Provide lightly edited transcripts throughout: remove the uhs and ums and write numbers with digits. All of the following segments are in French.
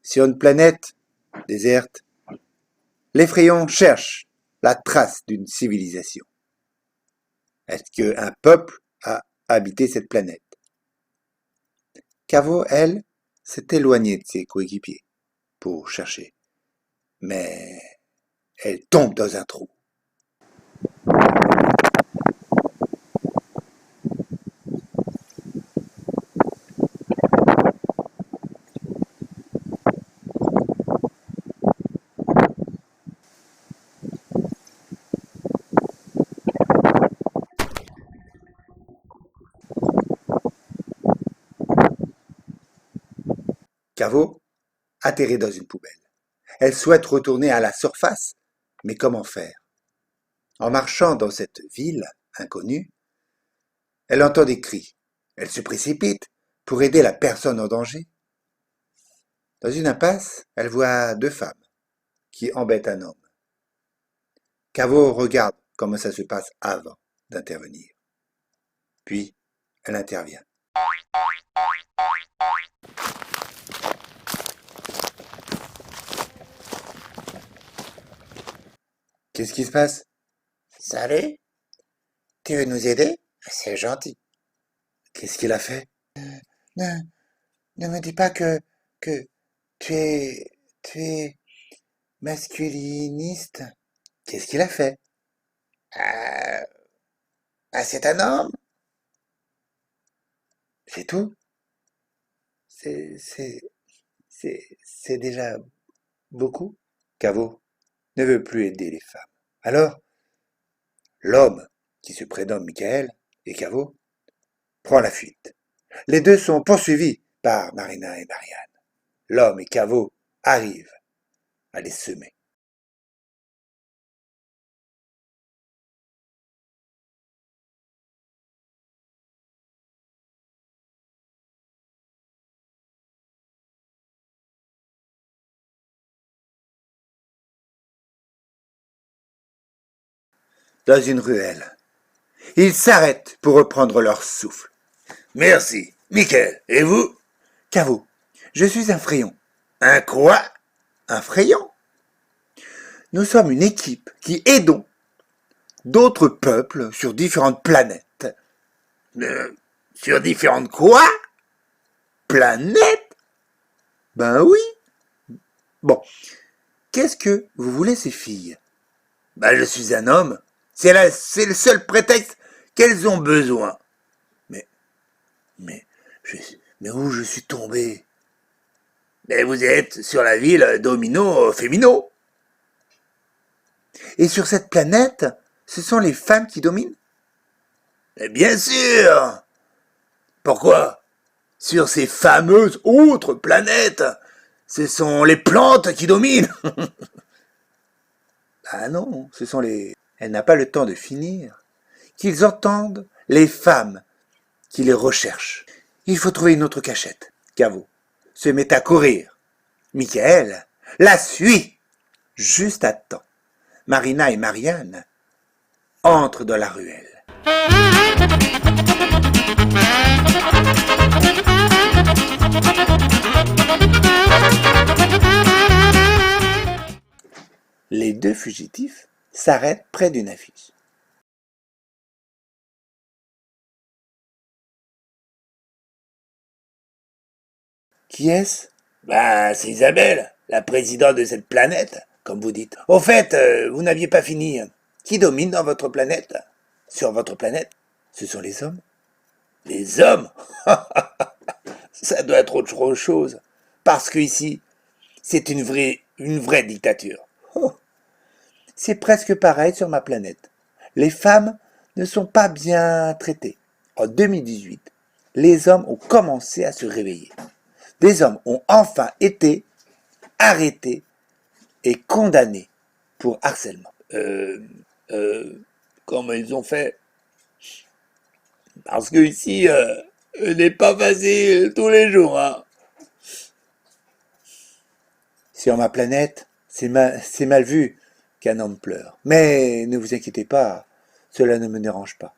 Sur une planète déserte, l'effrayon cherche la trace d'une civilisation. Est-ce qu'un peuple a habité cette planète? Caveau, elle, s'est éloignée de ses coéquipiers pour chercher. Mais elle tombe dans un trou. Caveau atterrit dans une poubelle. Elle souhaite retourner à la surface, mais comment faire? En marchant dans cette ville inconnue, elle entend des cris. Elle se précipite pour aider la personne en danger. Dans une impasse, elle voit deux femmes qui embêtent un homme. Caveau regarde comment ça se passe avant d'intervenir. Puis, elle intervient. Qu'est-ce qui se passe? Salut, tu veux nous aider? C'est gentil. Qu'est-ce qu'il a fait? Ne, ne me dis pas que tu es masculiniste. Qu'est-ce qu'il a fait? Euh, c'est un homme? C'est tout? C'est déjà beaucoup? Caveau ne veut plus aider les femmes. Alors, l'homme, qui se prénomme Michael, et Caveau, prend la fuite. Les deux sont poursuivis par Marina et Marianne. L'homme et Caveau arrivent à les semer. Dans une ruelle, ils s'arrêtent pour reprendre leur souffle. Merci. Michael, et vous? Caveau, je suis un frayon. Un quoi? Un frayon? Nous sommes une équipe qui aidons d'autres peuples sur différentes planètes. Sur différentes quoi? Planètes? Ben oui. Bon, qu'est-ce que vous voulez ces filles? Ben je suis un homme. C'est le seul prétexte qu'elles ont besoin. Mais où je suis tombé? Mais vous êtes sur la ville Domino Fémino. Et sur cette planète, ce sont les femmes qui dominent? Mais bien sûr. Pourquoi? Sur ces fameuses autres planètes, ce sont les plantes qui dominent. Ah non, ce sont les... Elle n'a pas le temps de finir. Qu'ils entendent les femmes qui les recherchent. Il faut trouver une autre cachette. Caveau se met à courir. Michael la suit. Juste à temps. Marina et Marianne entrent dans la ruelle. Les deux fugitifs s'arrêtent près d'une affiche. Qui est-ce? Ben, c'est Isabelle, la présidente de cette planète, comme vous dites. Au fait, vous n'aviez pas fini. Qui domine dans votre planète? Sur votre planète? Ce sont les hommes. Les hommes? Ça doit être autre chose. Parce que ici, c'est une vraie dictature. Oh, c'est presque pareil sur ma planète. Les femmes ne sont pas bien traitées. En 2018, les hommes ont commencé à se réveiller. Des hommes ont enfin été arrêtés et condamnés pour harcèlement. Comment ils ont fait? Parce que ici, n'est pas facile tous les jours, hein. Sur ma planète, c'est mal vu qu'un homme pleure. Mais ne vous inquiétez pas, cela ne me dérange pas.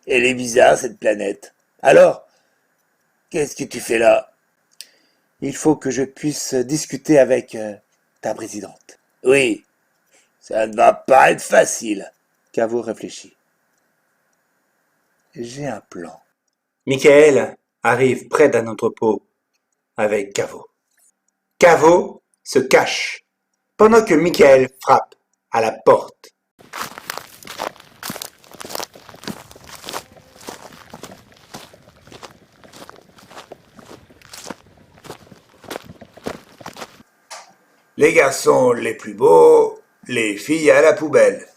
Elle est bizarre, cette planète. Alors, qu'est-ce que tu fais là? Il faut que je puisse discuter avec ta présidente. Oui, ça ne va pas être facile. Caveau réfléchit. J'ai un plan. Michael arrive près d'un entrepôt avec Caveau. Caveau se cache pendant que Michael frappe à la porte. Les garçons les plus beaux, les filles à la poubelle.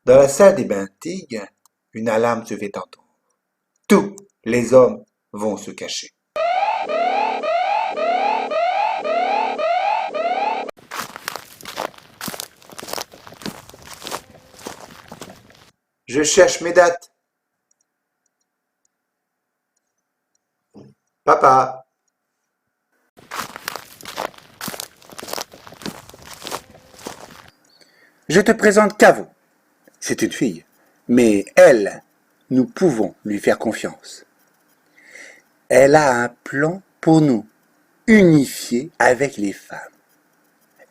Dans la salle des bains Tigre, une alarme se fait entendre. Tous les hommes vont se cacher. Je cherche mes dates. Papa. Je te présente Caveau. C'est une fille. Mais elle, nous pouvons lui faire confiance. Elle a un plan pour nous unifier avec les femmes.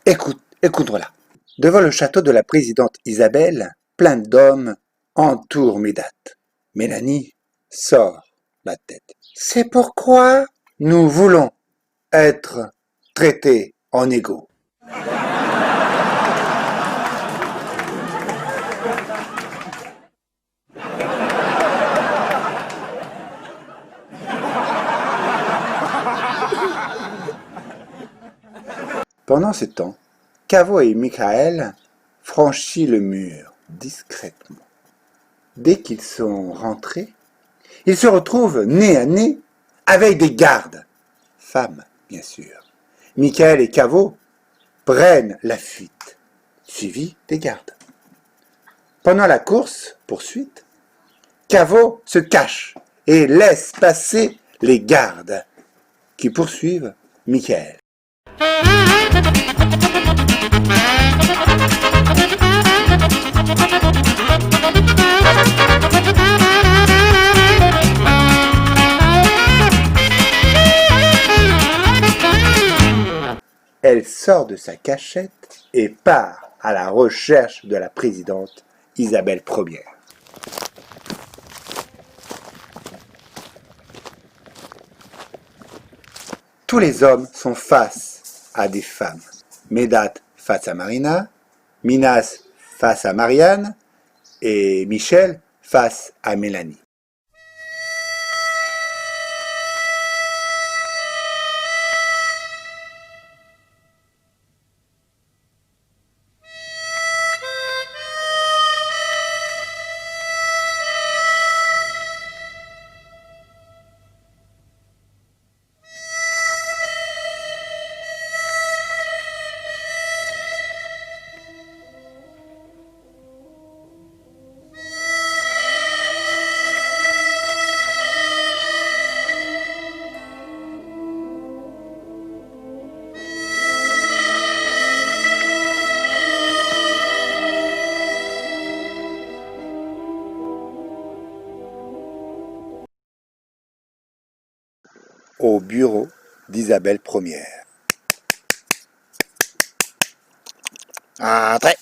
Écoute-la. Devant le château de la présidente Isabelle, plein d'hommes entourent Médate. Mélanie sort la tête. C'est pourquoi nous voulons être traités en égaux. Pendant ce temps, Caveau et Michael franchissent le mur discrètement. Dès qu'ils sont rentrés, ils se retrouvent nez à nez avec des gardes, femmes bien sûr. Michael et Caveau prennent la fuite, suivis des gardes. Pendant la course-poursuite, Caveau se cache et laisse passer les gardes qui poursuivent Michael. Elle sort de sa cachette et part à la recherche de la présidente Isabelle Ier. Tous les hommes sont face à des femmes. Médate face à Marina, Minas face à Marianne et Michel face à Mélanie. Au bureau d'Isabelle Ier. Entrez.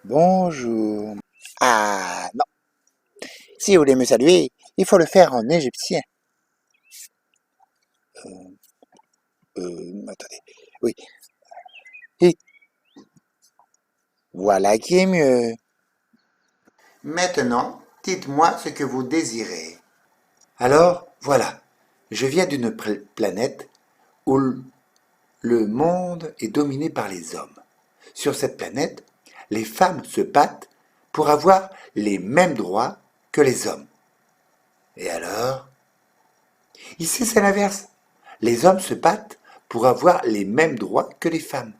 Bonjour. Ah non. Si vous voulez me saluer, il faut le faire en égyptien. Attendez. Oui. Voilà qui est mieux. Maintenant, dites-moi ce que vous désirez. Alors, voilà. Je viens d'une planète où le monde est dominé par les hommes. Sur cette planète, les femmes se battent pour avoir les mêmes droits que les hommes. Et alors? Ici, c'est l'inverse. Les hommes se battent pour avoir les mêmes droits que les femmes.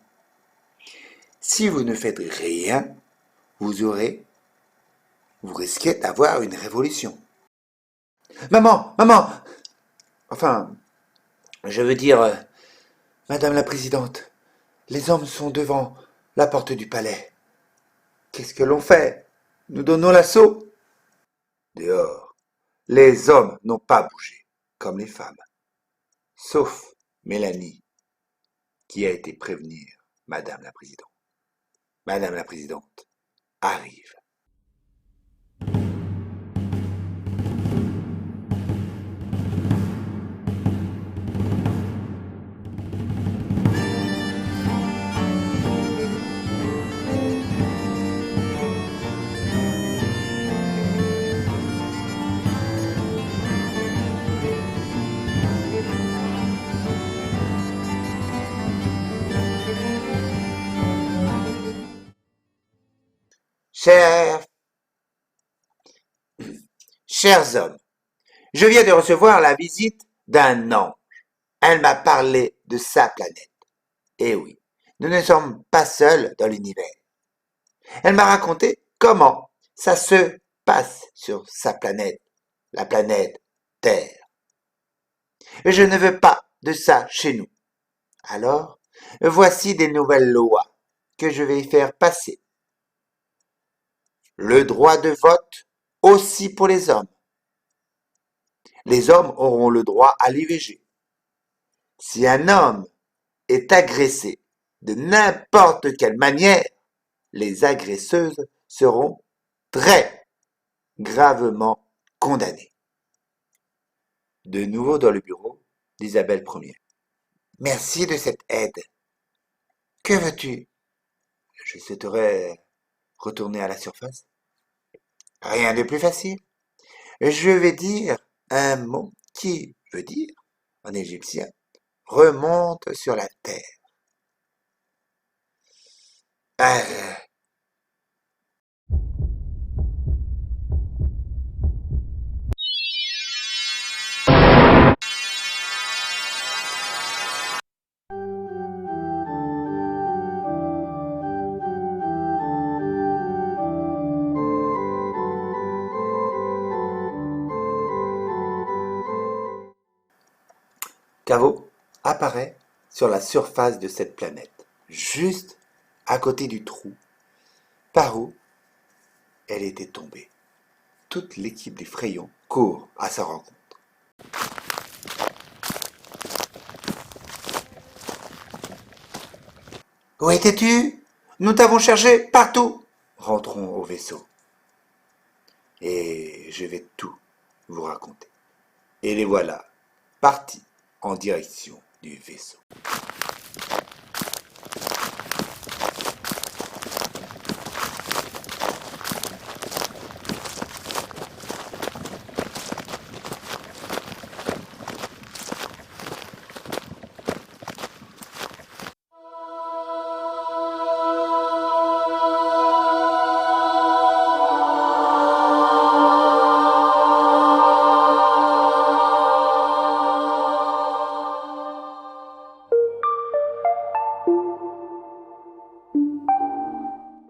Si vous ne faites rien, vous risquez d'avoir une révolution. Maman! Enfin, Je veux dire, Madame la Présidente, les hommes sont devant la porte du palais. Qu'est-ce que l'on fait? Nous donnons l'assaut? Dehors, les hommes n'ont pas bougé, comme les femmes, sauf Mélanie, qui a été prévenir Madame la Présidente. Madame la Présidente arrive. Chers, chers hommes, je viens de recevoir la visite d'un ange. Elle m'a parlé de sa planète. Eh oui, nous ne sommes pas seuls dans l'univers. Elle m'a raconté comment ça se passe sur sa planète, la planète Terre. Et je ne veux pas de ça chez nous. Alors, voici des nouvelles lois que je vais faire passer. Le droit de vote aussi pour les hommes. Les hommes auront le droit à l'IVG. Si un homme est agressé de n'importe quelle manière, les agresseuses seront très gravement condamnées. De nouveau dans le bureau d'Isabelle Ier. Merci de cette aide. Que veux-tu? Je souhaiterais retourner à la surface. Rien de plus facile. Je vais dire un mot qui veut dire, en égyptien, remonte sur la terre. Ah, Caveau apparaît sur la surface de cette planète, juste à côté du trou par où elle était tombée. Toute l'équipe des Frayons court à sa rencontre. Où étais-tu? Nous t'avons cherché partout. Rentrons au vaisseau. Et je vais tout vous raconter. Et les voilà, partis en direction du vaisseau.